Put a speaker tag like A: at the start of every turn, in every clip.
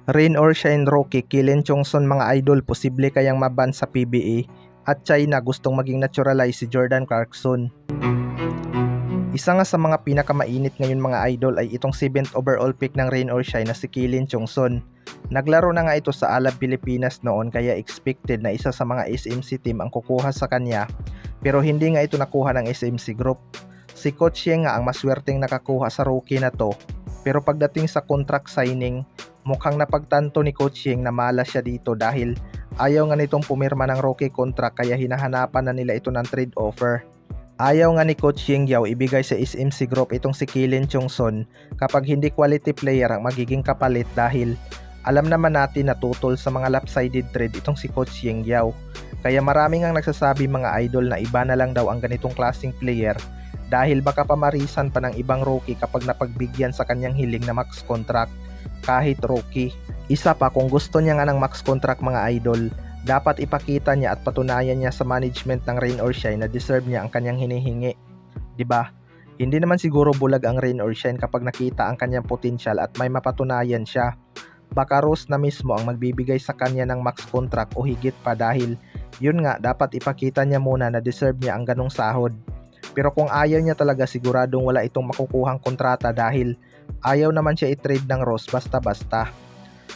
A: Rain or shine rookie Killen Chongson mga idol, posible kayang maban sa PBA, at China gustong maging naturalize si Jordan Clarkson. Isa nga sa mga pinakamainit ngayon mga idol ay itong 7th overall pick ng Rain or Shine na si Killen Chongson. Naglaro na nga ito sa Alab Pilipinas noon, kaya expected na isa sa mga SMC team ang kukuha sa kanya, pero hindi nga ito nakuha ng SMC group. Si Coach Yeng nga ang maswerteng nakakuha sa rookie na to, pero pagdating sa contract signing, mukhang napagtanto ni Coach Yeng na malas siya dito dahil ayaw nga nitong pumirma ng rookie contract, kaya hinahanapan na nila ito ng trade offer. Ayaw nga ni Coach Yeng Yao ibigay sa SMC Group itong si Killen Chongson kapag hindi quality player ang magiging kapalit, dahil alam naman natin na tutol sa mga lopsided trade itong si Coach Yeng Yao. Kaya maraming ang nagsasabi mga idol na iba na lang daw ang ganitong klaseng player dahil baka pamarisan pa ng ibang rookie kapag napagbigyan sa kanyang hiling na max contract kahit rookie. Isa pa, kung gusto niya nga ng max contract mga idol, dapat ipakita niya at patunayan niya sa management ng Rain or Shine na deserve niya ang kanyang hinihingi. 'Di ba? Hindi naman siguro bulag ang Rain or Shine kapag nakita ang kanyang potensyal at may mapatunayan siya. Baka Rose na mismo ang magbibigay sa kanya ng max contract o higit pa, dahil yun nga, dapat ipakita niya muna na deserve niya ang ganong sahod. Pero kung ayaw niya talaga, siguradong wala itong makukuhang kontrata dahil ayaw naman siya i-trade ng Rose basta-basta.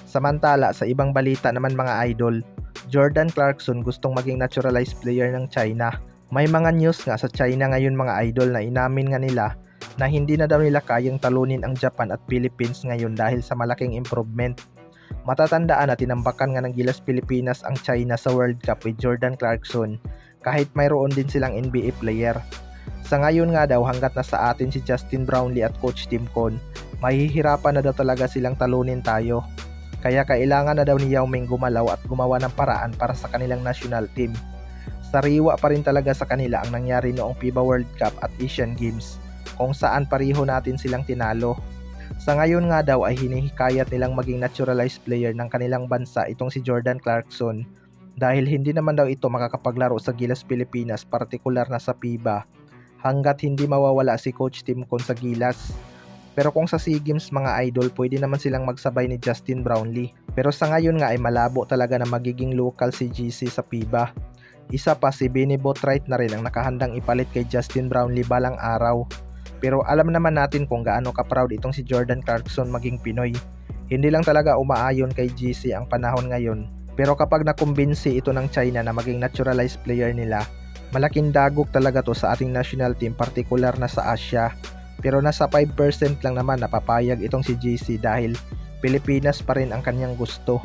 A: Samantala, sa ibang balita naman mga idol, Jordan Clarkson gustong maging naturalized player ng China. May mga news nga sa China ngayon mga idol na inamin nga nila na hindi na daw nila kayang talunin ang Japan at Philippines ngayon dahil sa malaking improvement. Matatandaan na tinambakan nga ng Gilas Pilipinas ang China sa World Cup with Jordan Clarkson kahit mayroon din silang NBA player. Sa ngayon nga daw, hanggat nasa atin si Justin Brownlee at Coach Tim Con, mahihirapan na daw talaga silang talunin tayo. Kaya kailangan na daw ni Yao Ming gumalaw at gumawa ng paraan para sa kanilang national team. Sariwa pa rin talaga sa kanila ang nangyari noong FIBA World Cup at Asian Games, kung saan pareho natin silang tinalo. Sa ngayon nga daw ay hinihikayat nilang maging naturalized player ng kanilang bansa itong si Jordan Clarkson, dahil hindi naman daw ito makakapaglaro sa Gilas Pilipinas, partikular na sa FIBA, hanggat hindi mawawala si Coach Tim Con sa Gilas. Pero kung sa SEA Games mga idol, pwede naman silang magsabay ni Justin Brownlee. Pero sa ngayon nga ay malabo talaga na magiging local si GC sa FIBA. Isa pa, si Benny Boatwright na rin ang nakahandang ipalit kay Justin Brownlee balang araw. Pero alam naman natin kung gaano ka-proud itong si Jordan Clarkson maging Pinoy. Hindi lang talaga umaayon kay GC ang panahon ngayon. Pero kapag nakumbinsi ito ng China na maging naturalized player nila, malaking dagok talaga to sa ating national team, partikular na sa Asia. Pero nasa 5% lang naman napapayag itong si GC dahil Pilipinas pa rin ang kanyang gusto.